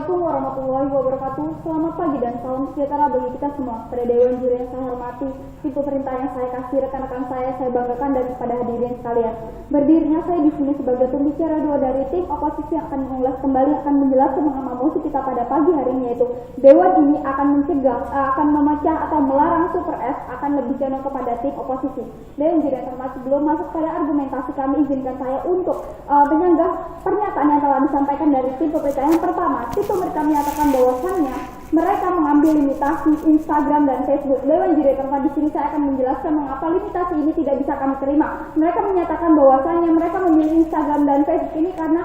Assalamualaikum warahmatullahi wabarakatuh. Selamat pagi dan salam sejahtera bagi kita semua. Pada Dewan Juri yang saya hormati, itu perintah yang saya kasih rekan-rekan saya banggakan dan kepada hadirin sekalian. Berdirinya saya di sini sebagai pembicara dua dari tim oposisi yang akan mengulas kembali akan menjelaskan mengenai mosi kita pada pagi hari ini, yaitu Dewan ini akan mencegah, akan memecah atau melarang Super S, akan lebih condong kepada tim oposisi. Dewan Juri yang hormati, sebelum masuk pada argumentasi kami izinkan saya untuk menyanggah pernyataan yang telah disampaikan dari tim pemerintah. Yang pertama, tim pemerintah menyatakan bahwasannya mereka mengambil limitasi Instagram dan Facebook. Dewan Juri yang hormati, di sini saya akan menjelaskan mengapa limitasi ini tidak bisa kami terima. Mereka menyatakan bahwasannya mereka memilih Instagram dan Facebook ini karena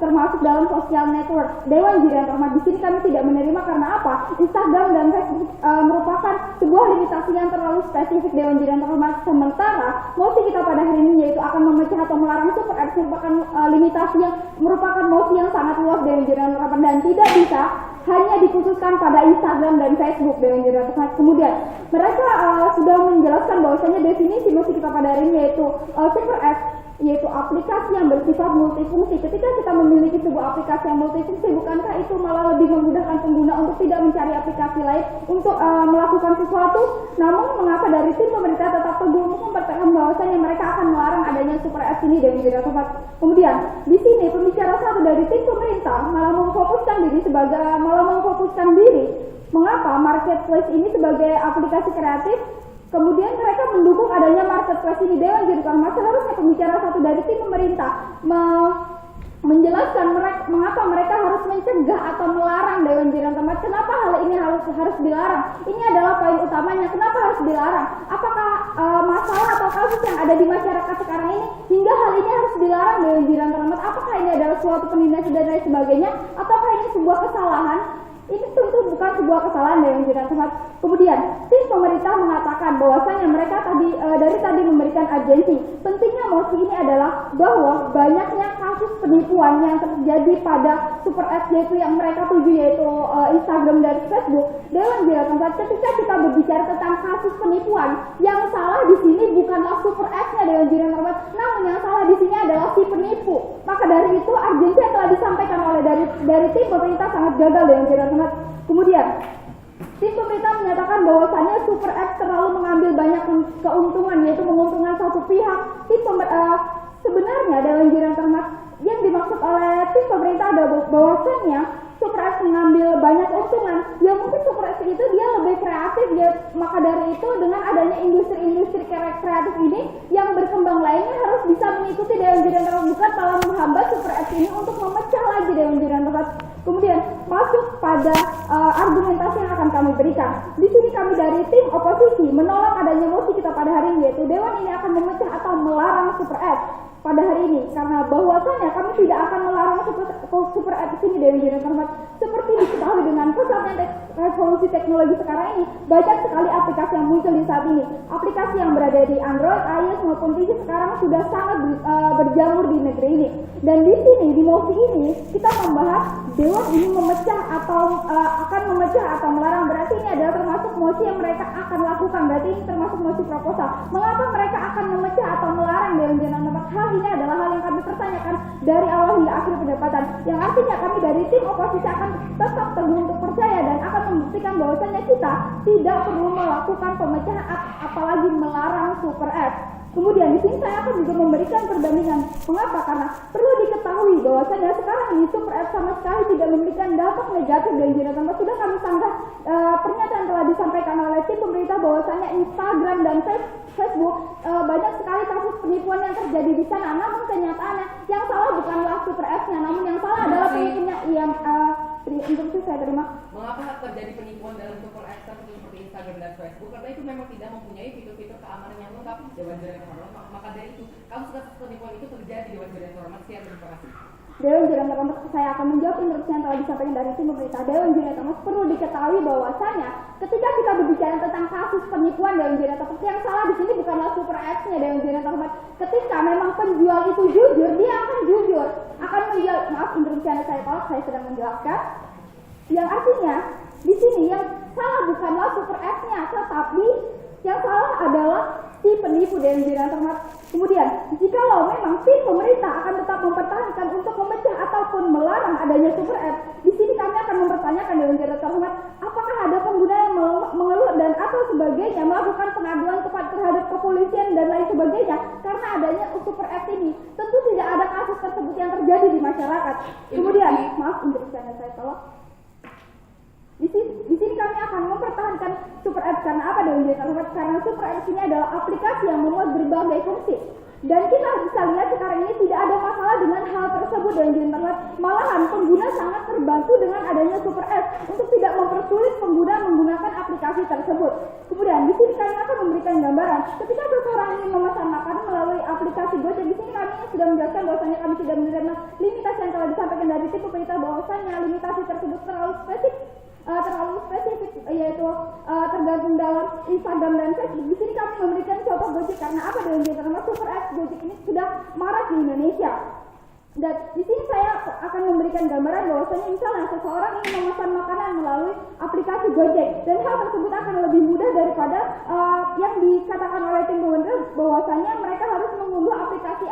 termasuk dalam social network. Dewan Juri yang hormati, di sini kami tidak menerima karena apa? Instagram dan Facebook merupakan sebuah limitasi yang terlalu spesifik. Dewan Juri yang hormati, sementara mosi kita pada hari ini yaitu akan memecah atau melarang Super Apps merupakan limitasi yang merupakan mosi yang sangat luas. Dewan Juri yang hormati, dan tidak bisa hanya dikhususkan pada Instagram dan Facebook. Dewan Juri yang hormati, kemudian mereka sudah menjelaskan bahwasanya definisi mosi kita pada hari ini yaitu Super Apps yaitu aplikasi yang bersifat multifungsi. Ketika kita memiliki sebuah aplikasi yang multifungsi, bukankah itu malah lebih memudahkan pengguna untuk tidak mencari aplikasi lain untuk melakukan sesuatu? Namun mengapa dari tim pemerintah tetap teguh untuk mempertahankan bahwasanya mereka akan melarang adanya Super Apps ini? Dewan Juri yang hormati, kemudian di sini pembicara satu dari tim pemerintah malah memfokuskan diri mengapa marketplace ini sebagai aplikasi kreatif. Kemudian mereka mendukung adanya marketplace ini. Dewan Juri yang hormati, seharusnya pembicara satu dari tim pemerintah menjelaskan mengapa mereka harus mencegah atau melarang. Dewan Juri yang hormati, kenapa hal ini harus dilarang? Ini adalah poin utamanya. Kenapa harus dilarang? Apakah masalah atau kasus yang ada di masyarakat sekarang ini hingga hal ini harus dilarang? Dewan Juri yang hormati, apakah ini adalah suatu penindasan dan lain sebagainya? Ataukah ini sebuah kesalahan? Ini tentu bukan sebuah kesalahan. Dewan Juri yang hormati, kemudian tim pemerintah mengatakan bahwasanya mereka dari tadi memberikan urgensi. Pentingnya mosi ini adalah bahwa banyaknya kasus penipuan yang terjadi pada Super Apps yaitu yang mereka tuju yaitu Instagram dan Facebook. Dewan Juri yang hormati, ketika kita berbicara tentang kasus penipuan, yang salah di sini bukanlah Super Apps-nya. Dewan Juri yang hormati, namun yang salah di sini adalah si penipu. Maka dari itu urgensi yang telah disampaikan oleh dari tim pemerintah sangat gagal. Dewan Juri yang hormati, kemudian tim pemerintah menyatakan bahwasannya Super Apps terlalu mengambil banyak keuntungan, yaitu menguntungkan satu pihak. Sebenarnya Dewan Juri yang hormati, yang dimaksud oleh tim pemerintah adalah bahwasannya Super Apps mengambil banyak keuntungan. Ya mungkin Super Apps itu dia lebih kreatif, maka dari itu dengan adanya industri-industri kreatif ini yang berkembang lainnya harus bisa mengikuti. Dewan Juri yang hormati, bukan malah menghambat Super Apps ini untuk memecah lagi. Dewan Juri yang hormati, kemudian masuk pada argumentasi yang akan kami berikan. Di sini kami dari tim oposisi menolak adanya mosi kita pada hari ini, yaitu Dewan ini akan memecah atau melarang Super Apps pada hari ini, karena bahwasanya kami tidak akan melarang Super Apps ini. Dewan Juri yang hormati, seperti diketahui dengan pesatnya revolusi teknologi sekarang ini, banyak sekali aplikasi yang muncul di saat ini. Aplikasi yang berada di Android, iOS maupun PC sekarang sudah sangat berjamur di negeri ini. Dan di sini di mosi ini kita membahas Dewan ini memecah atau akan memecah atau melarang. Berarti ini adalah termasuk mosi yang mereka akan lakukan. Berarti ini termasuk mosi proposal. Mengapa mereka akan memecah atau melarang? Dewan Juri yang hormati, hal ini adalah hal yang kami pertanyakan dari awal hingga akhir pendapatan, yang artinya kami dari tim oposisi akan tetap teguh untuk percaya dan akan membuktikan bahwasanya kita tidak perlu melakukan pemecahan apalagi melarang Super Apps. Kemudian di sini saya akan juga memberikan perbandingan. Mengapa? Karena perlu diketahui bahwasanya sekarang ini Super Apps sama sekali tidak memberikan dampak negatif. Dan Juri yang hormati, sudah kami sanggah pernyataan telah disampaikan oleh tim pemerintah bahwasanya Instagram dan Facebook banyak sekali kasus penipuan yang terjadi di sana. Namun kenyataannya yang salah bukanlah Super Apps-nya, namun yang salah adalah penipunya. Interupsi saya terima. Mengapa terjadi penipuan dalam Super Apps seperti Instagram dan Facebook? Karena itu memang tidak mempunyai fitur-fitur keamanan yang lengkap. Dewan Juri yang hormati, maka dari itu kasus-kasus penipuan itu terjadi. Dewan Juri yang hormati, sekian terima kasih. Dewan Juri yang hormati, saya akan menjawab interupsi yang telah disampaikan dari tim pemerintah. Dewan Juri yang hormati, perlu diketahui bahwasanya ketika kita berbicara tentang kasus penipuan, Dewan Juri yang hormati, yang salah di sini bukanlah Super Apps-nya. Dewan Juri yang hormati, ketika memang penjual itu jujur, dia akan jujur akan menjual. Maaf, interupsi yang saya tolak, saya sedang menjelaskan. Yang artinya di sini yang salah bukanlah Super Apps-nya, tetapi yang salah adalah si penipu. Dewan Juri yang hormati, kemudian jikalau memang tim pemerintah akan tetap mempertahankan untuk memecah ataupun melarang adanya Super Apps, di sini akan mempertanyakan Dewan Jurnal terhormat, apakah ada pengguna yang mengeluh dan atau sebagainya melakukan pengaduan terhadap kepolisian dan lain sebagainya karena adanya super apps ini. Tentu tidak ada kasus tersebut yang terjadi di masyarakat. Kemudian, maaf interupsinya saya tolak. Di sini kami akan mempertahankan super apps karena apa Dewan Jurnal terhormat? Karena super apps ini adalah aplikasi yang memuat berbagai fungsi. Dan kita bisa lihat sekarang ini tidak ada masalah dengan hal tersebut Dewan Jurnal terhormat. Malahan pengguna sangat terbantu dengan adanya super apps untuk tidak mempersulit pengguna menggunakan aplikasi tersebut. Kemudian di sini kami akan memberikan gambaran ketika seseorang ingin memesan makanan melalui aplikasi Gojek. Di sini kami sudah menjelaskan bahwasanya kami tidak menerima limitasi yang telah disampaikan dari tim pemerintah bahwasanya limitasi tersebut terlalu spesifik yaitu tergantung dalam Instagram dan Facebook. Di sini kami memberikan contoh Gojek karena apa Dewan Jurnal terhormat? Super apps Gojek ini sudah marak di Indonesia. Dan di sini saya akan memberikan gambaran bahwasanya misalnya seseorang ingin memesan makanan melalui aplikasi Gojek dan hal tersebut akan lebih mudah daripada yang dikatakan oleh tim pemerintah bahwasanya mereka harus mengunduh aplikasi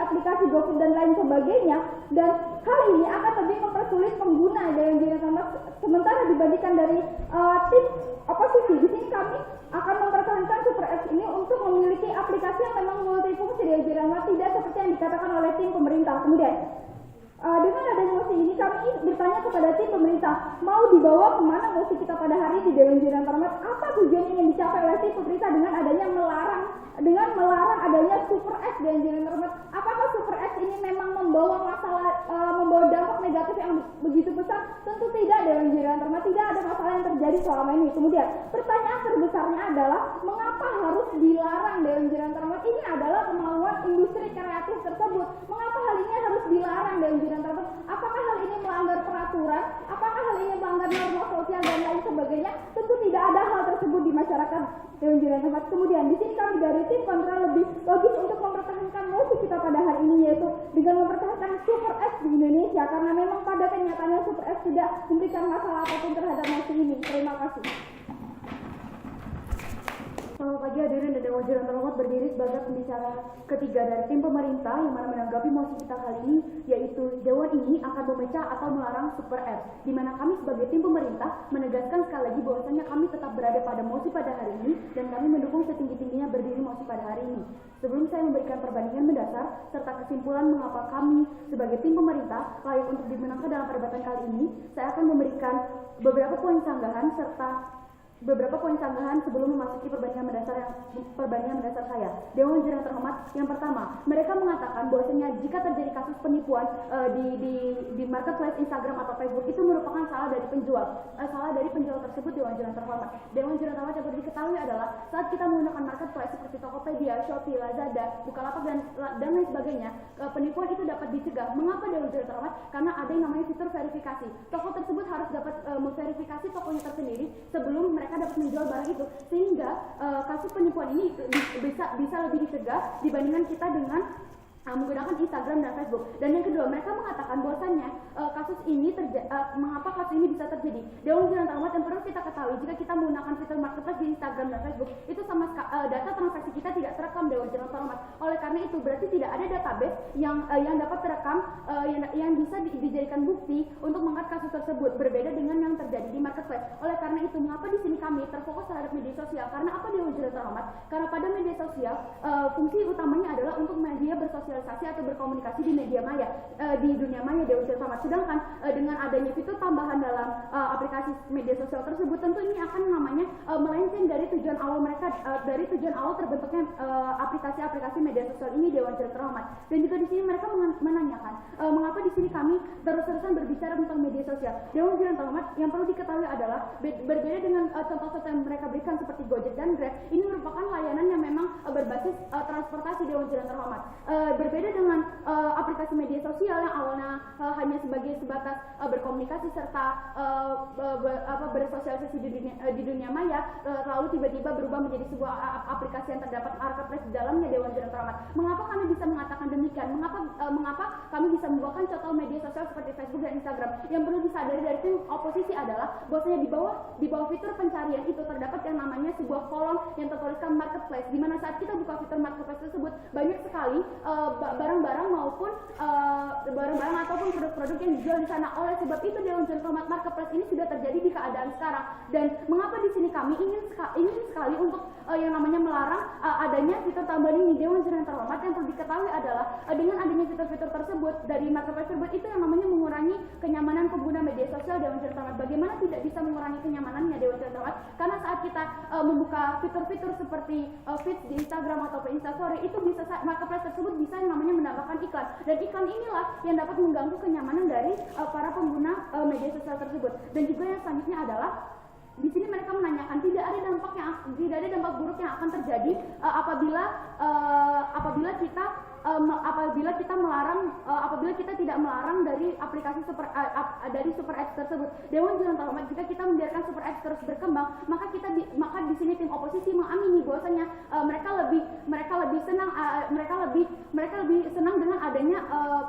GoFood dan lain sebagainya, dan hal ini akan lebih mempersulit pengguna Dewan Jurnal terhormat sementara dibandingkan dari tim oposisi. Di sini kami akan mempertahankan super apps ini untuk memiliki aplikasi yang memang multifungsi Dewan Jurnal terhormat, tidak seperti yang dikatakan oleh tim pemerintah. Kemudian dengan adanya mosi ini kami bertanya kepada tim pemerintah, mau dibawa kemana mosi kita pada hari ini Dewan Jurnal terhormat? Apa tujuan yang dicapai oleh tim pemerintah dengan adanya melarang adanya super apps Dewan Jurnal terhormat? Apakah super apps ini memang membawa dampak negatif yang begitu besar? Tentu tidak Dewan Jurnal terhormat, tidak ada masalah yang terjadi selama ini. Kemudian pertanyaan terbesarnya adalah mengapa harus dilarang Dewan Jurnal terhormat? Ini adalah kemauan industri kreatif tersebut. Mengapa hal ini harus dilarang Dewan Jurnal terhormat? Apakah hal ini melanggar peraturan? Apakah hal ini melanggar norma sosial dan lain sebagainya? Tentu tidak ada hal tersebut di masyarakat Dewan Jurnal terhormat. Kemudian di sini kami dari tim kontra lebih logis untuk mempertahankan mosi kita pada hari ini, yaitu dengan mempertahankan super apps di Indonesia karena memang pada kenyataannya super apps tidak memberikan masalah apapun terhadap mosi ini. Terima kasih. Selamat pagi hadirin dan Dewan Jurnal terhormat, berdiri sebagai pembicara ketiga dari tim pemerintah yang mana menanggapi mosi kita kali ini, yaitu Dewan ini akan memecah atau melarang super apps, di mana kami sebagai tim pemerintah menegaskan sekali lagi bahwasanya kami tetap berada pada mosi pada hari ini dan kami mendukung setinggi-tingginya berdiri mosi pada hari ini. Sebelum saya memberikan perbandingan mendasar serta kesimpulan mengapa kami sebagai tim pemerintah layak untuk dimenangkan dalam perdebatan kali ini, saya akan memberikan beberapa poin sanggahan sebelum memasuki perbandingan mendasar saya. Dewan Jurnal terhormat, yang pertama, mereka mengatakan bahwasanya jika terjadi kasus penipuan di marketplace Instagram atau Facebook itu merupakan salah dari penjual tersebut. Dewan Jurnal terhormat yang perlu diketahui adalah saat kita menggunakan marketplace seperti Tokopedia, Shopee, Lazada, Bukalapak dan lain sebagainya, penipuan itu dapat dicegah. Mengapa Dewan Jurnal terhormat? Karena ada yang namanya fitur verifikasi. Toko tersebut harus dapat memverifikasi tokonya tersendiri sebelum mereka dapat menjual barang itu, sehingga kasus penipuan ini bisa lebih dicegah dibandingkan kita dengan menggunakan Instagram dan Facebook. Dan yang kedua, mereka mengatakan bahwasannya mengapa kasus ini bisa terjadi. Dewan Jurnal terhormat, yang perlu kita ketahui, jika kita menggunakan fitur marketplace di Instagram dan Facebook, itu data transaksi kita tidak terekam Dewan Jurnal terhormat. Oleh karena itu berarti tidak ada database yang dapat terekam yang bisa dijadikan bukti untuk mengangkat kasus tersebut, berbeda dengan yang terjadi di marketplace. Oleh karena itu, mengapa di sini kami terfokus terhadap media sosial? Karena apa Dewan Jurnal terhormat? Karena pada media sosial fungsi utamanya adalah untuk media bersosialisasi atau berkomunikasi di media maya, di dunia maya Dewan Jurnal terhormat. Sedangkan dengan adanya fitur tambahan dalam aplikasi media sosial tersebut, tentu ini akan melenceng dari tujuan awal mereka, dari tujuan awal terbentuknya aplikasi media sosial ini Dewan Jurnal terhormat. Dan juga di sini mereka menanyakan mengapa di sini kami terus-terusan berbicara tentang media sosial. Dewan Jurnal terhormat, yang perlu diketahui adalah berbeda dengan contoh-contoh yang mereka berikan seperti Gojek dan Grab, ini merupakan layanan yang memang berbasis transportasi Dewan Jurnal terhormat. Berbeda dengan aplikasi media sosial yang awalnya hanya sebatas berkomunikasi serta bersosialisasi di dunia maya. saya lalu tiba-tiba berubah menjadi sebuah aplikasi yang terdapat marketplace di dalamnya, Dewan Jurang Terhormat. Mengapa kami bisa mengatakan demikian? Mengapa kami bisa membawakan contoh media sosial seperti Facebook dan Instagram? Yang perlu disadari dari tim oposisi adalah bahwasanya di bawah fitur pencarian itu terdapat yang namanya sebuah kolom yang tertuliskan marketplace, di mana saat kita buka fitur marketplace tersebut banyak sekali barang-barang maupun barang-barang ataupun produk-produk yang dijual di sana. Oleh sebab itu Dewan Jurang Terhormat marketplace ini sudah terjadi di keadaan sekarang. Dan mengapa di sini kami ingin sekali untuk yang namanya melarang adanya fitur tambahan ini, Dewan Jurang Terhormat. Yang perlu diketahui adalah dengan adanya fitur-fitur tersebut dari marketplace tersebut itu yang namanya mengurangi kenyamanan pengguna media sosial, Dewan Jurang Terhormat. Bagaimana tidak bisa mengurangi kenyamanannya, Dewan Jurang Terhormat? Karena saat kita membuka fitur-fitur seperti feed di Instagram ataupun Instastory, itu bisa marketplace tersebut bisa yang namanya menambahkan iklan, dan iklan inilah yang dapat mengganggu kenyamanan dari para pengguna media sosial tersebut. Dan juga yang selanjutnya adalah di sini mereka menanyakan tidak ada dampak buruk yang akan terjadi apabila kita tidak melarang dari aplikasi dari Super Apps tersebut. Dewan Jurang Terhormat, jika kita membiarkan Super Apps terus berkembang, maka di sini tim oposisi mengamini bahwasanya mereka lebih senang dengan adanya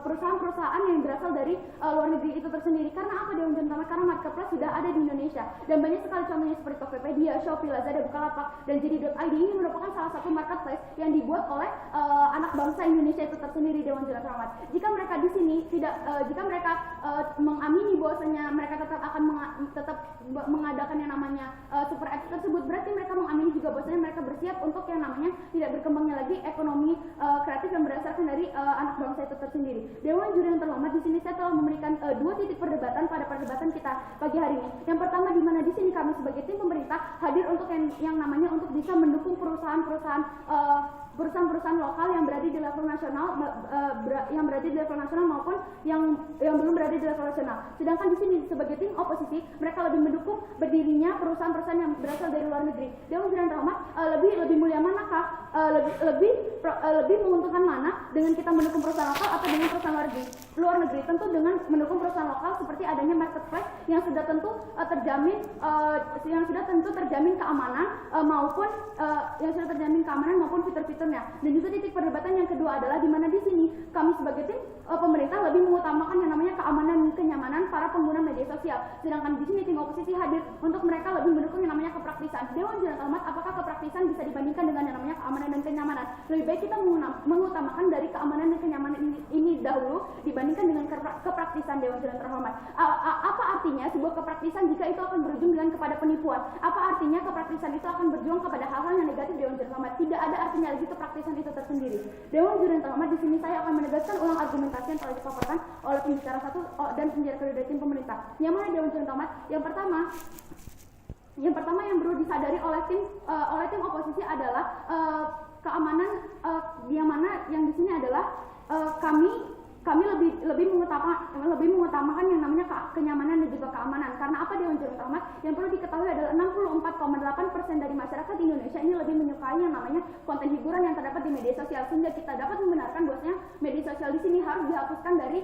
perusahaan-perusahaan yang berasal dari luar negeri itu tersendiri. Karena apa, Dewan Jurang Terhormat? Karena marketplace sudah ada di Indonesia dan banyak sekali contohnya seperti Tokopedia, Shopee, Lazada, Bukalapak, dan JD.id. Ini merupakan salah satu marketplace yang dibuat oleh anak bangsa Indonesia itu tersendiri, Dewan Jurang Terhormat. Jika mereka di sini mengamini bahwasanya mereka tetap akan mengadakan yang namanya Super Apps tersebut, berarti mereka mengamini juga bahwasanya mereka bersiap untuk yang namanya tidak berkembangnya lagi ekonomi kreatif yang berdasarkan dari anak bangsa itu tersendiri. Dewan Jurang Terhormat, di sini saya telah memberikan dua titik perdebatan pada perdebatan kita pagi hari ini. Yang pertama, di mana di sini kami sebagai tim pemerintah hadir untuk yang namanya untuk bisa mendukung perusahaan-perusahaan lokal yang berada di level nasional, maupun yang belum berada di level nasional. Sedangkan di sini sebagai tim oposisi, mereka lebih mendukung berdirinya perusahaan-perusahaan yang berasal dari luar negeri. Dewan Jurang Terhormat, lebih mulia manakah? Lebih menguntungkan mana dengan kita mendukung perusahaan lokal atau dengan perusahaan luar negeri? Tentu dengan mendukung perusahaan lokal seperti adanya marketplace yang sudah tentu terjamin keamanan maupun fitur-fiturnya. Dan juga titik perdebatan yang kedua adalah di mana di sini kami sebagai tim pemerintah lebih mengutamakan yang namanya keamanan dan kenyamanan para pengguna media sosial. Sedangkan di sini tim oposisi hadir untuk mereka lebih mendukung yang namanya kepraktisan. Dewan Jurang Terhormat, apakah kepraktisan bisa dibandingkan dengan yang namanya keamanan dan kenyamanan? Lebih baik kita mengutamakan dari keamanan dan kenyamanan ini dahulu dibandingkan dengan kepraktisan, Dewan Jurang Terhormat. Apa artinya sebuah kepraktisan jika itu akan berujung dengan kepada penipuan? Apa artinya kepraktisan itu akan berjuang kepada hal-hal yang negatif, Dewan Jurang Terhormat? Tidak ada artinya lagi kepraktisan itu tersendiri. Dewan Jurang Terhormat, di sini saya akan menegaskan ulang argumentasi yang telah dipaparkan oleh pembicara satu dan pembicara kedua dari tim pemerintah. Yang mana, Dewan Jurang Terhormat? Yang pertama yang perlu disadari oleh tim oposisi adalah keamanan, yang mana yang di sini adalah kami lebih mengutamakan yang namanya kenyamanan dan juga keamanan. Karena apa, Dewan Jurang Terhormat? Yang perlu diketahui adalah 64,8% dari masyarakat Indonesia ini lebih menyukai yang namanya konten hiburan yang terdapat di media sosial, sehingga kita dapat membenarkan bahwasanya media sosial di sini harus dihapuskan dari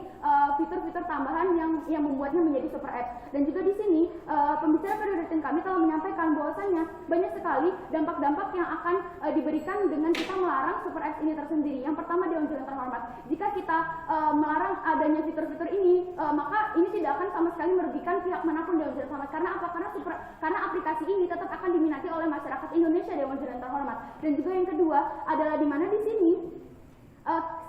fitur-fitur tambahan yang membuatnya menjadi super app. Dan juga di sini pembicara kedua tim kami telah menyampaikan bahwasanya banyak sekali dampak-dampak yang akan diberikan dengan kita melarang super app ini tersendiri. Yang pertama, Dewan Jurang Terhormat, jika kita melarang adanya fitur-fitur ini, maka ini tidak akan sama sekali merugikan pihak manapun, Dewan Jurang Terhormat. Karena apa? Karena aplikasi ini tetap akan diminati oleh masyarakat Indonesia, Dewan Jurang Terhormat. Dan juga yang kedua adalah di mana di sini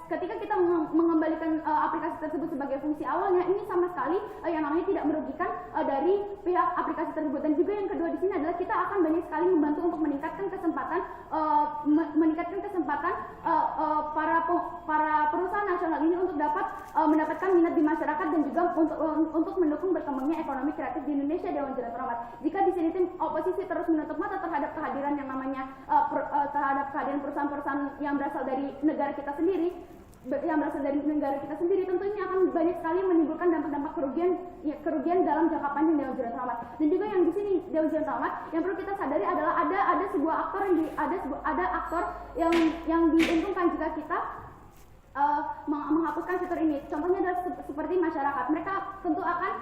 ketika kita mengembalikan aplikasi tersebut sebagai fungsi awalnya, ini sama sekali yang namanya tidak merugikan dari pihak aplikasi tersebut. Dan juga yang kedua di sini adalah kita akan banyak sekali membantu untuk meningkatkan kesempatan para perusahaan nasional ini untuk dapat mendapatkan minat di masyarakat dan juga untuk mendukung berkembangnya ekonomi kreatif di Indonesia, Dewan Jurang Terhormat. Jika di sini tim oposisi terus menutup mata terhadap kehadiran yang namanya terhadap kehadiran perusahaan-perusahaan yang berasal dari negara kita sendiri, tentu ini akan banyak sekali menimbulkan dampak-dampak kerugian dalam jangka panjang, Dewan Jurang Terhormat. Dan juga yang di sini, Dewan Jurang Terhormat, yang perlu kita sadari adalah ada sebuah aktor yang diuntungkan jika kita menghapuskan fitur ini. Contohnya adalah seperti masyarakat, mereka tentu akan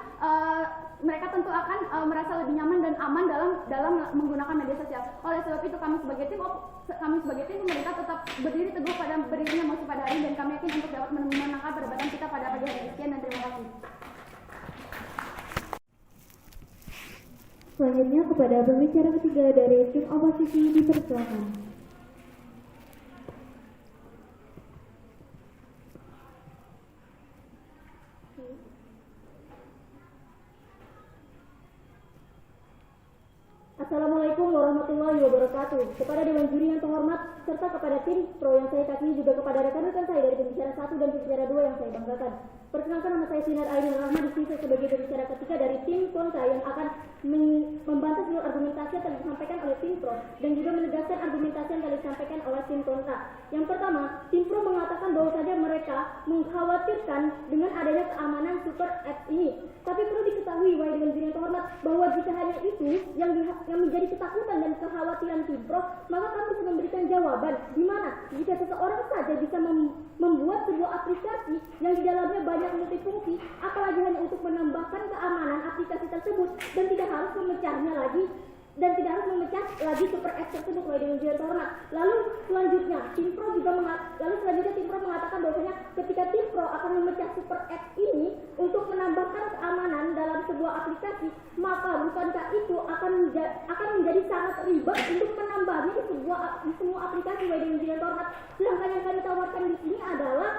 mereka tentu akan merasa lebih nyaman dan aman dalam menggunakan media sosial. Oleh sebab itu kami sebagai tim pemerintah tetap berdiri teguh pada berdirinya mosi pada hari ini, dan kami yakin untuk dapat memenangkan perdebatan kita pada pagi hari ini. Sekian dan terima kasih. Selanjutnya kepada pembicara ketiga dari tim oposisi dipersilakan. Assalamualaikum warahmatullahi wabarakatuh. Kepada Dewan Juri yang terhormat serta kepada tim pro yang saya kasih, juga kepada rekan-rekan saya dari pembicara 1 dan pembicara 2 yang saya banggakan. Perkenalkan, nama saya Sinar Ainul Rahma, di sini saya sebagai pembicara ketiga dari tim kontra yang akan membantah seluruh argumentasi yang telah disampaikan oleh tim pro dan juga menegaskan argumentasi yang telah disampaikan oleh tim kontra. Yang pertama, tim pro mengatakan bahwa saja mereka mengkhawatirkan dengan adanya keamanan super app ini. Tapi perlu diketahui, wahai Dewan Juri yang terhormat, bahwa jika hanya itu yang menjadi ketakutan dan kekhawatiran tim pro, maka kami bisa memberikan jawaban di mana jika seseorang saja bisa membuat sebuah aplikasi yang di dalamnya banyak multifungsi, apalagi hanya untuk menambahkan keamanan aplikasi tersebut dan tidak harus memecahnya lagi super app tersebut, wahai Dewan Juri yang terhormat. Lalu selanjutnya tim pro mengatakan bahwasanya ketika tim pro akan memecah super app ini untuk menambahkan keamanan dalam sebuah aplikasi, maka bukankah itu akan menjadi sangat ribet untuk menambahnya di semua aplikasi, wahai Dewan Juri yang terhormat. Sedangkan yang kami tawarkan di sini adalah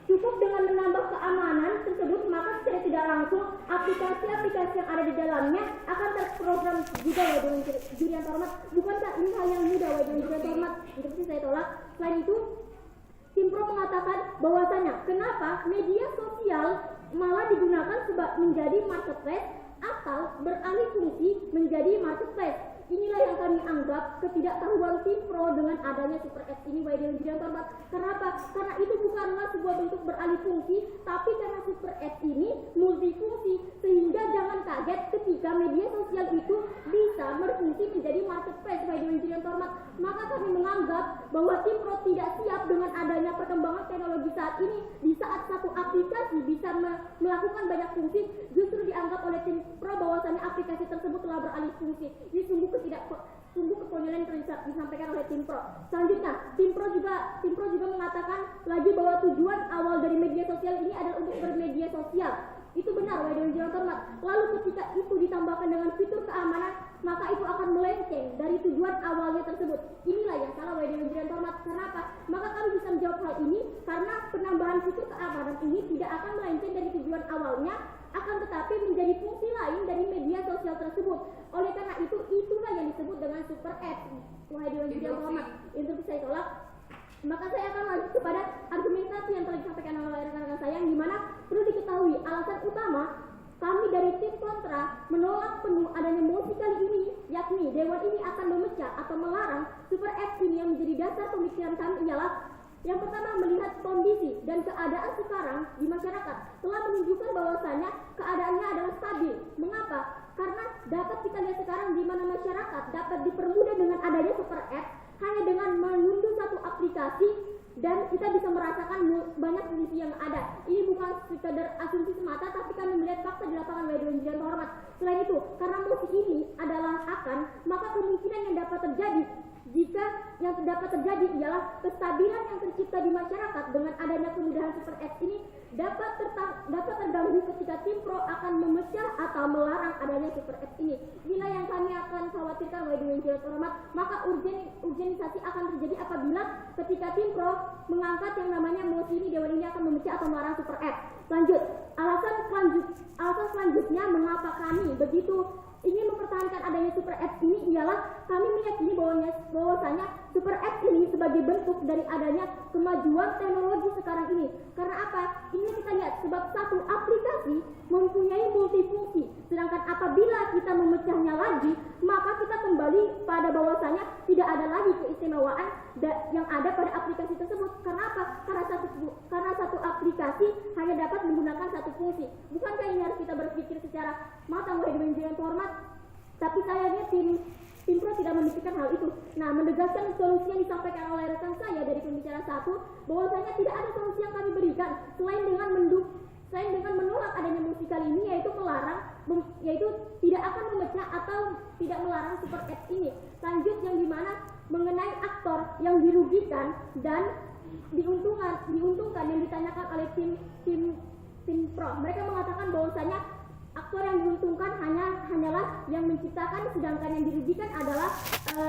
cukup dengan menambah keamanan tersebut, maka secara tidak langsung aplikasi-aplikasi yang ada di dalamnya akan terprogram juga, wahai Dewan Juri yang terhormat. Bukankah ini hal yang mudah, wahai Dewan Juri yang terhormat? Itu sih saya tolak. Selain itu, tim pro mengatakan bahwasanya kenapa media sosial malah digunakan menjadi marketplace atau beralih fungsi menjadi marketplace. Inilah yang kami anggap ketidaktahuan tim pro dengan adanya super app ini, wahai Dewan Juri yang terhormat. Kenapa? Karena itu bukanlah sebuah bentuk beralih fungsi, tapi karena super app ini multifungsi, sehingga jangan kaget ketika media sosial itu bisa berfungsi menjadi marketplace, wahai Dewan Juri yang terhormat. Maka kami menganggap bahwa tim pro tidak siap dengan adanya perkembangan teknologi saat ini. Di saat satu aplikasi bisa melakukan banyak fungsi, justru dianggap oleh tim pro bahwasannya aplikasi tersebut telah beralih fungsi. Ini sungguh kekonyolan yang disampaikan oleh tim pro. Selanjutnya, tim pro juga mengatakan lagi bahwa tujuan awal dari media sosial ini adalah untuk bermedia sosial. Itu benar, wahai Dewan Juri yang terhormat. Lalu ketika itu ditambahkan dengan fitur keamanan, maka itu akan melenceng dari tujuan awalnya tersebut. Inilah yang salah, wahai Dewan Juri yang terhormat. Kenapa? Maka kami bisa menjawab hal ini karena penambahan fitur keamanan ini tidak akan melenceng dari tujuan awalnya, akan tetapi menjadi fungsi lain dari media sosial tersebut. Oleh karena itu, itulah yang disebut dengan super app, wahai Dewan Juri yang terhormat. Itu saya tolak. Maka saya akan lanjut kepada argumentasi yang telah disampaikan oleh rekan-rekan saya, yang dimana perlu diketahui alasan utama kami dari tim kontra menolak penuh adanya mosi kali ini, yakni Dewan ini akan memecah atau melarang super app ini. Yang menjadi dasar pemikiran kami ialah yang pertama, melihat kondisi dan keadaan sekarang di masyarakat telah menunjukkan bahwasanya keadaannya adalah stabil. Mengapa? Karena dapat kita lihat sekarang di mana masyarakat dapat dipermudah dengan adanya super app hanya dengan mengunduh satu aplikasi, dan kita bisa merasakan banyak fungsi yang ada. Ini bukan sekadar asumsi semata, tapi kami melihat fakta di lapangan, wahai Dewan Juri yang terhormat. Selain itu, karena mosi ini adalah maka kemungkinan yang dapat terjadi ialah kestabilan yang tercipta di masyarakat dengan adanya kemudahan super app ini dapat terganggu ketika tim pro akan memecah atau melarang adanya super app ini. Inilah yang kami akan khawatirkan, wahai Dewan Juri yang terhormat. Maka urgenisasi akan terjadi apabila ketika tim pro mengangkat yang namanya mosi ini, Dewan ini akan memecah atau melarang super app. Alasan selanjutnya mengapa kami begitu ingin mempertahankan adanya super app ini ialah kami meyakini bahwasanya super app ini sebagai bentuk dari adanya kemajuan teknologi sekarang ini. Karena apa? Ini kita lihat sebab satu aplikasi mempunyai multifungsi, sedangkan apabila kita memecahnya lagi, maka kita kembali pada bahwasanya tidak ada lagi keistimewaan yang ada pada aplikasi tersebut. Karena apa? Karena satu aplikasi hanya dapat menggunakan satu fungsi. Bukankah ini harus kita berpikir secara matang, wahai Dewan Juri yang terhormat? Tapi sayangnya tim pro tidak memikirkan hal itu. Nah, menegaskan solusi yang disampaikan oleh rekan saya dari pembicara 1, bahwasanya tidak ada solusi yang kami berikan selain dengan menolak adanya mosi kali ini, yaitu melarang yaitu tidak akan memecah atau tidak melarang super app ini. Lanjut yang dimana mengenai aktor yang dirugikan dan diuntungkan yang ditanyakan oleh tim pro. Mereka mengatakan bahwasanya aktor yang diuntungkan hanyalah yang menciptakan, sedangkan yang dirugikan adalah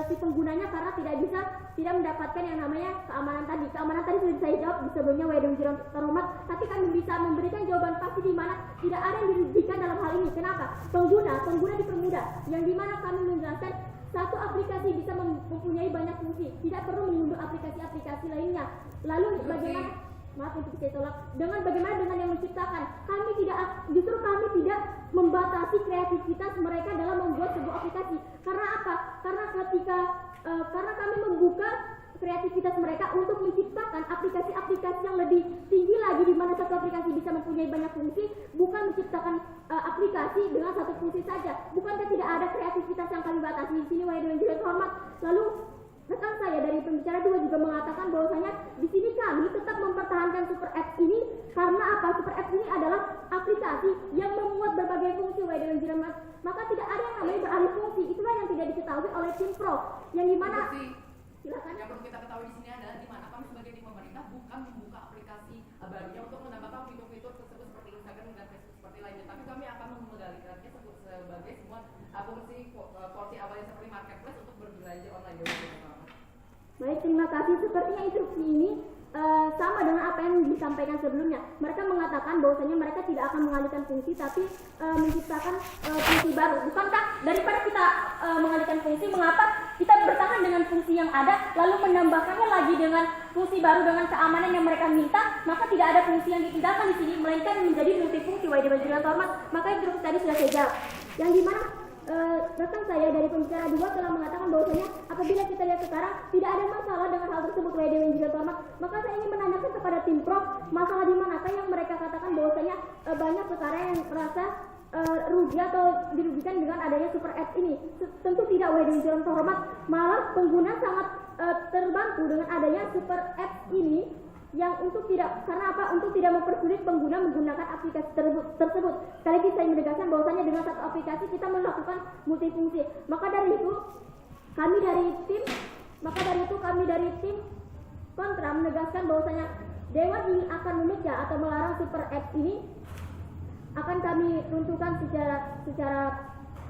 si penggunanya karena tidak mendapatkan yang namanya keamanan tadi. Keamanan tadi sudah saya jawab di sebelumnya Wahidul Jiran terhormat, tapi kami bisa memberikan jawaban pasti di mana tidak ada yang dirugikan dalam hal ini. Kenapa? Pengguna dipermudah, yang dimana kami menjelaskan satu aplikasi bisa mempunyai banyak fungsi, tidak perlu mengunduh aplikasi-aplikasi lainnya. Lalu bagaimana? Maaf untuk saya tolak. Bagaimana dengan yang menciptakan? Kami tidak membatasi kreativitas mereka dalam membuat sebuah aplikasi. Karena apa? Karena kami membuka kreativitas mereka untuk menciptakan aplikasi-aplikasi yang lebih tinggi lagi, di mana satu aplikasi bisa mempunyai banyak fungsi, bukan menciptakan aplikasi dengan satu fungsi saja. Bukankah tidak ada kreativitas yang kami batasi di sini, Wahidul Jiran terhormat? Lalu rekan saya dari pembicara 2 juga mengatakan bahwasanya di sini kami tetap mempertahankan super app ini karena apa? Super app ini adalah aplikasi yang memuat berbagai fungsi, Wahidul Jiran, maka tidak ada yang namanya beralih fungsi. Itulah yang tidak diketahui oleh tim pro, yang dimana silakan. Yang perlu kita ketahui di sini adalah di mana kami sebagai tim pemerintah bukan membuka aplikasi barunya untuk menambahkan fitur-fitur tersebut seperti Instagram dan Facebook seperti lainnya, tapi kami akan mengendalikannya sebagai semua porsi awalnya seperti marketplace untuk berbelanja online. Baik, terima kasih. Sepertinya instruksi ini sama dengan apa yang disampaikan sebelumnya. Mereka mengatakan bahwasanya mereka tidak akan mengalihkan fungsi, tapi menciptakan fungsi baru. Bukankah daripada kita mengalihkan fungsi, mengapa kita bertahan dengan fungsi yang ada, lalu menambahkannya lagi dengan fungsi baru dengan keamanan yang mereka minta? Maka tidak ada fungsi yang ditinggalkan di sini, melainkan menjadi multifungsi. Wahidul Jiran terhormat, maka instruksi tadi sudah saya jawab. Yang dimana rekan saya dari pembicara 2 telah mengatakan bahwasanya apabila kita lihat sekarang tidak ada masalah dengan hal tersebut, Wahidul Jiran terhormat, maka saya ingin menanyakan kepada tim pro, masalah di manakah yang mereka katakan bahwasanya banyak perkara yang merasa rugi atau dirugikan dengan adanya super app ini? Tentu tidak, Wahidul Jiran terhormat, malah pengguna sangat terbantu dengan adanya super app ini, yang untuk tidak mempersulit pengguna menggunakan aplikasi tersebut. Sekali lagi saya menegaskan bahwasanya dengan satu aplikasi kita melakukan multifungsi. Maka dari itu kami dari tim kontra menegaskan bahwasanya Dewan ini akan memecah atau melarang super app ini, akan kami runtuhkan secara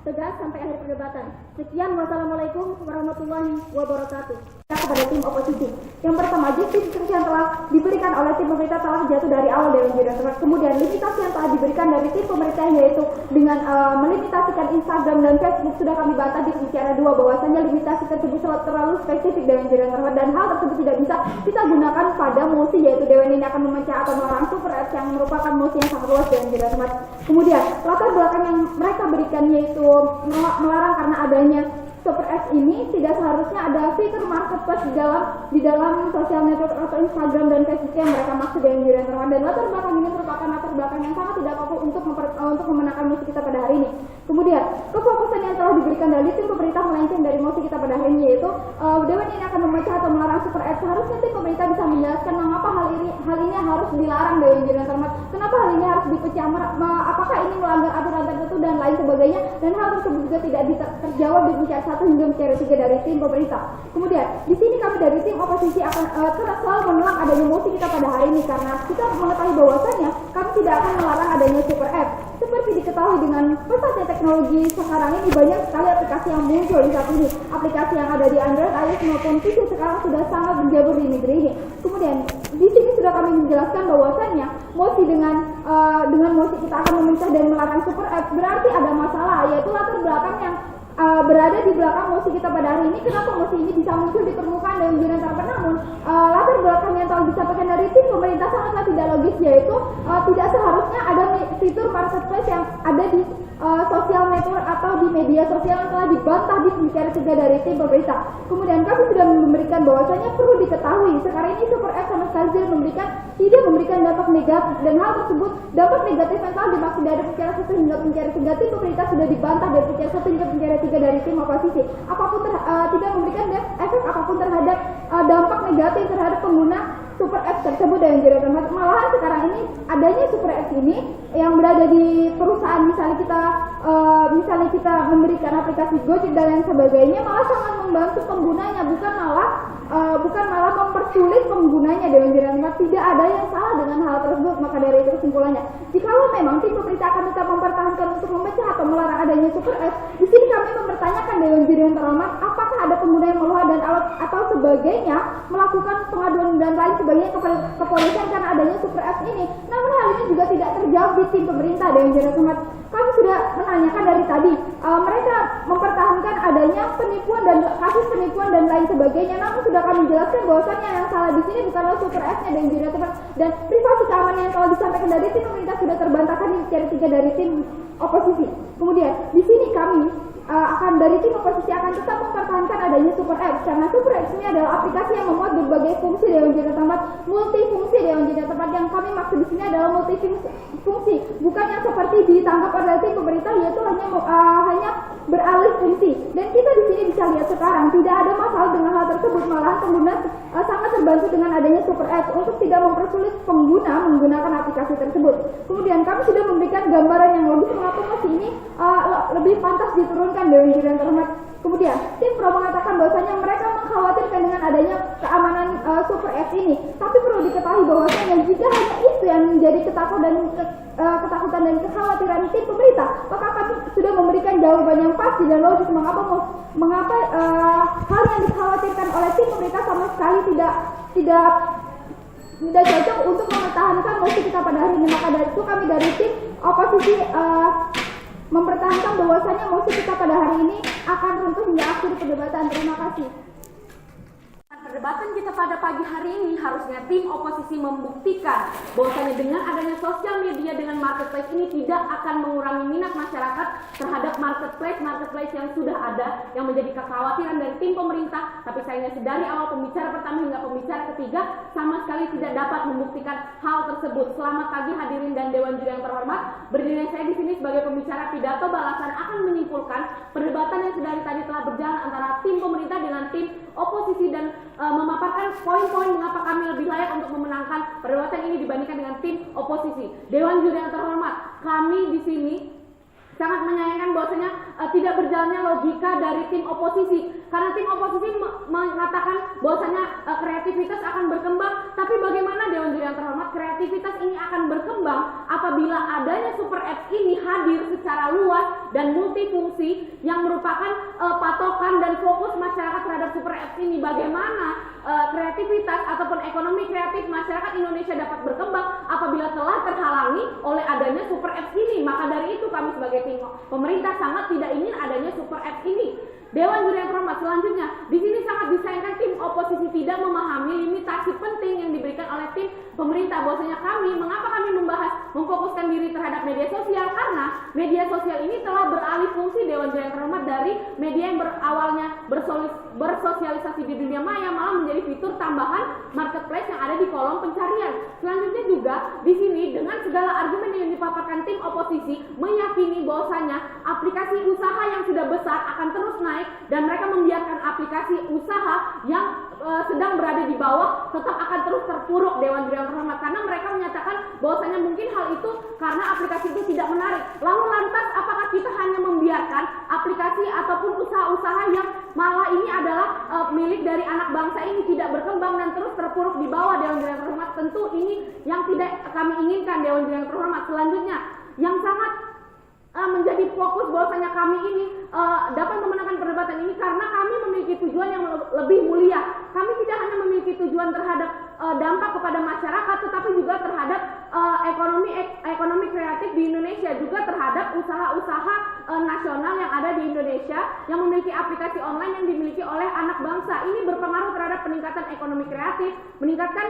tegas sampai akhir perdebatan. Sekian, wassalamualaikum warahmatullahi wabarakatuh. Kepada tim oposisi, yang pertama, justifikasi yang telah diberikan oleh tim pemerintah telah jatuh dari awal Dewan Jiran terhormat. Kemudian limitasi yang telah diberikan dari tim pemerintah, yaitu dengan melimitasikan Instagram dan Facebook, sudah kami bantah di pembicara 2 bahwasanya limitasi tersebut terlalu spesifik Dewan Jiran terhormat, dan hal tersebut tidak bisa kita gunakan pada mosi, yaitu Dewan ini akan memecah atau melarang super app yang merupakan mosi yang sangat luas Dewan Jiran terhormat. Kemudian latar belakang yang mereka berikan yaitu melarang karena adanya super app ini tidak seharusnya ada fitur marketplace di dalam sosial network atau Instagram dan Facebook yang mereka maksud Dewan Jiran terhormat, dan latar belakang ini merupakan latar belakang yang sangat tidak kokoh untuk memenangkan mosi kita pada hari ini. Kemudian kefokusan yang telah diberikan dari tim pemerintah melenceng dari mosi kita pada hari ini, yaitu Dewan ini akan memecah atau melarang super app. Seharusnya tim pemerintah bisa menjelaskan mengapa hal ini harus dilarang Dewan Jiran terhormat, kenapa hal ini harus dipecah, apakah ini melanggar aturan tertentu dan lain sebagainya, dan hal tersebut juga tidak terjawab di pembicara 1 hingga pembicara 3 dari tim pemerintah. Kemudian di sini kami dari tim oposisi akan selalu menolak adanya mosi kita pada hari ini, karena kita mengetahui bahwasanya kami tidak akan melarang adanya super app. Seperti diketahui dengan pesatnya teknologi sekarang ini, banyak sekali aplikasi yang muncul di saat ini. Aplikasi yang ada di Android, iOS maupun PC sekarang sudah sangat menjamur di negeri ini. Kemudian di sini sudah kami menjelaskan bahwasanya mosi dengan mosi kita akan memecah dan melarang super app berarti ada masalah, yaitu latar belakang yang berada di belakang mosi kita pada hari ini. Kenapa mosi ini bisa muncul di permukaan Dewan Jiran terhormat? Namun latar belakang yang telah disampaikan dari tim pemerintah sangatlah tidak logis, yaitu tidak seharusnya ada fitur marketplace yang ada di sosial network atau di media sosial yang telah dibantah di pembicara 3 dari tim pemerintah. Kemudian kami sudah memberikan bahwasanya perlu diketahui sekarang ini super app sama sekali tidak memberikan dampak negatif, dan hal tersebut dampak negatif yang telah dimaksud dari pembicara 1 hingga pembicara 3 tim pemerintah sudah dibantah dari pembicara 1 hingga pembicara 3 dari tim oposisi. Apapun tidak memberikan efek apapun terhadap dampak negatif terhadap pengguna super apps tersebut dan jadi terhormat. Malahan sekarang ini adanya super apps ini yang berada di perusahaan, misalnya kita memberikan aplikasi Gojek dan lain sebagainya, malah sangat membantu penggunanya, bukan malah mempersulit penggunanya dengan jaringan. Tidak ada yang salah dengan hal tersebut. Maka dari itu kesimpulannya, jikalau memang tim pemerintah akan tetap mempertahankan untuk memecah atau melarang adanya super apps, di sini kami mempertanyakan Dewan Juri yang terhormat, apakah ada pengguna yang meluah dan alat atau sebagainya melakukan pengaduan dan lain sebagainya ke kepolisian karena adanya super apps ini. Namun hal ini juga tidak terjawab di tim pemerintah Dewan Juri yang terhormat. Kami sudah menanyakan dari tadi, mereka mempertahankan adanya penipuan dan kasus penipuan dan lain sebagainya. Namun sudah kami jelaskan bahwasannya yang salah di sini bukanlah super apps-nya dan juga teman dan privasi keamanan yang telah disampaikan dari tim pemerintah sudah terbantahkan di tiga dari tim oposisi. Kemudian di sini kami dari tim oposisi akan tetap mempertahankan adanya super apps karena super apps ini adalah aplikasi yang memuat berbagai fungsi Dewan Juri tempat, multifungsi Dewan Juri tempat. Yang kami maksud di sini adalah multifungsi, bukan yang seperti ditangkap oleh tim pemerintah yaitu hanya beralih fungsi. Dan kita di sini bisa lihat sekarang tidak ada masalah dengan hal tersebut, malahan pengguna sangat terbantu dengan adanya super apps untuk tidak mempersulit pengguna menggunakan aplikasi tersebut. Kemudian kami sudah memberikan gambaran yang lebih mengapa masih ini lebih pantas diturunkan Dewan Juri yang terhormat. Kemudian tim pro mengatakan bahwasanya mereka mengkhawatirkan dengan adanya keamanan super apps ini. Tapi perlu diketahui bahwasanya jika hanya itu yang menjadi ketakutan dan kekhawatiran tim pemerintah, maka kami sudah memberikan jawaban yang pasti dan logis mengapa hal yang dikhawatirkan oleh tim pemerintah sama sekali tidak cocok untuk mempertahankan mosi kita pada hari ini. Maka dari itu kami dari tim oposisi mempertahankan bahwasanya mosi kita pada hari ini akan runtuh hingga akhir perdebatan. Terima kasih. Perdebatan kita pada pagi hari ini harusnya tim oposisi membuktikan bahwasanya dengan adanya sosial media dengan marketplace ini tidak akan mengurangi minat masyarakat terhadap marketplace yang sudah ada yang menjadi kekhawatiran dari tim pemerintah. Tapi sayangnya dari awal pembicara pertama hingga pembicara ketiga sama sekali tidak dapat membuktikan hal tersebut. Selamat pagi hadirin dan Dewan Juri yang terhormat. Berdiri saya di sini sebagai pembicara pidato balasan akan menyimpulkan perdebatan yang sedari tadi telah berjalan antara tim pemerintah dengan tim oposisi dan memaparkan poin-poin mengapa kami lebih layak untuk memenangkan perdebatan ini dibandingkan dengan tim oposisi. Dewan Juri yang terhormat, kami di sini sangat menyayangkan bahwasanya tidak berjalannya logika dari tim oposisi karena tim oposisi mengatakan bahwasanya kreativitas akan berkembang. Tapi bagaimana Dewan Juri yang terhormat, kreativitas ini akan berkembang apabila adanya super apps ini hadir secara luas dan multifungsi yang merupakan patokan dan fokus masyarakat terhadap super apps ini. Bagaimana kreativitas ataupun ekonomi kreatif masyarakat Indonesia dapat berkembang apabila telah terhalangi oleh adanya super apps ini. Maka dari itu kami sebagai tim pemerintah sangat tidak ingin adanya super apps ini. Dewan Juri yang terhormat, selanjutnya di sini sangat disayangkan tim oposisi tidak memahami limitasi penting yang diberikan oleh tim pemerintah. Bahwasanya mengapa kami memfokuskan diri terhadap media sosial, karena media sosial ini telah beralih fungsi Dewan Juri yang terhormat dari media yang awalnya bersosialisasi di dunia maya malah menjadi fitur tambahan marketplace yang ada di kolom pencarian. Selanjutnya juga di sini dengan segala argumen yang dipaparkan tim oposisi meyakini bahwasanya aplikasi usaha yang sudah besar akan terus naik dan mereka membiarkan aplikasi usaha yang sedang berada di bawah tetap akan terus terpuruk Dewan Juri yang terhormat, karena mereka menyatakan bahwasanya mungkin hal itu karena aplikasi itu tidak menarik. Lalu lantas apakah kita hanya membiarkan aplikasi ataupun usaha-usaha yang malah ini adalah milik dari anak bangsa ini tidak berkembang dan terus terpuruk di bawah Dewan Juri yang terhormat? Tentu ini yang tidak kami inginkan Dewan Juri yang terhormat. Selanjutnya yang sangat menjadi fokus bahwasanya kami ini dapat memenangkan perdebatan ini karena kami memiliki tujuan yang lebih mulia. Kami tidak hanya memiliki tujuan terhadap dampak kepada masyarakat, tetapi juga terhadap ekonomi kreatif di Indonesia, juga terhadap usaha-usaha nasional yang ada di Indonesia yang memiliki aplikasi online yang dimiliki oleh anak bangsa. Ini berpengaruh terhadap peningkatan ekonomi kreatif, meningkatkan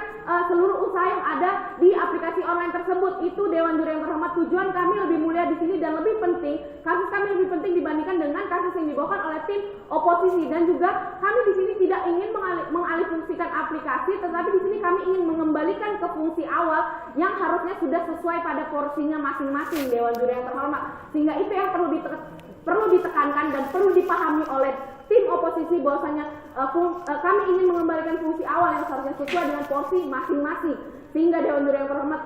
seluruh usaha yang ada di aplikasi online tersebut. Itu Dewan Juri yang terhormat, tujuan kami lebih mulia di sini dan lebih penting, kasus kami lebih penting dibandingkan dengan kasus yang dibawakan oleh tim oposisi. Dan juga kami di sini tidak ingin mengalihfungsikan aplikasi, tetapi di sini kami ingin mengembalikan ke fungsi awal yang harusnya sudah sesuai pada porsinya masing-masing Dewan Juri yang terhormat. Sehingga itu yang perlu ditekankan dan perlu dipahami oleh tim oposisi oposisi bahwasanya kami ingin mengembalikan fungsi awal yang seharusnya sesuai dengan porsi masing-masing, sehingga Dewan Juri yang terhormat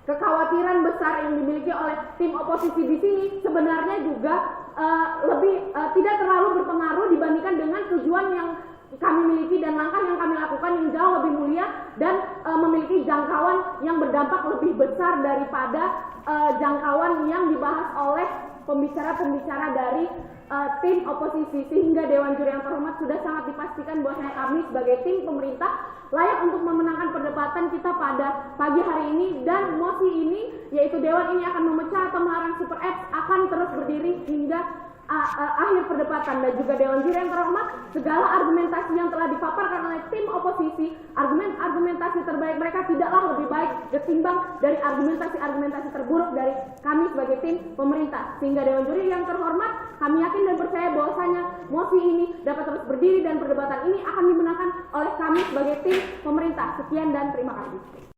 kekhawatiran besar yang dimiliki oleh tim oposisi di sini sebenarnya juga tidak terlalu berpengaruh dibandingkan dengan tujuan yang kami miliki dan langkah yang kami lakukan yang jauh lebih mulia dan memiliki jangkauan yang berdampak lebih besar daripada jangkauan yang dibahas oleh pembicara-pembicara dari tim oposisi, sehingga Dewan Juri yang terhormat sudah sangat dipastikan bahwasanya kami sebagai tim pemerintah layak untuk memenangkan perdebatan kita pada pagi hari ini, dan mosi ini yaitu Dewan ini akan memecah atau melarang Super Apps akan terus berdiri hingga akhir perdebatan. Dan juga Dewan Juri yang terhormat, segala argumentasi yang telah dipaparkan oleh tim oposisi, argumentasi terbaik mereka tidaklah lebih baik ketimbang dari argumentasi terburuk dari kami sebagai tim pemerintah, sehingga Dewan Juri yang terhormat, kami yakin dan percaya bahwasanya mosi ini dapat terus berdiri dan perdebatan ini akan dimenangkan oleh kami sebagai tim pemerintah. Sekian dan terima kasih.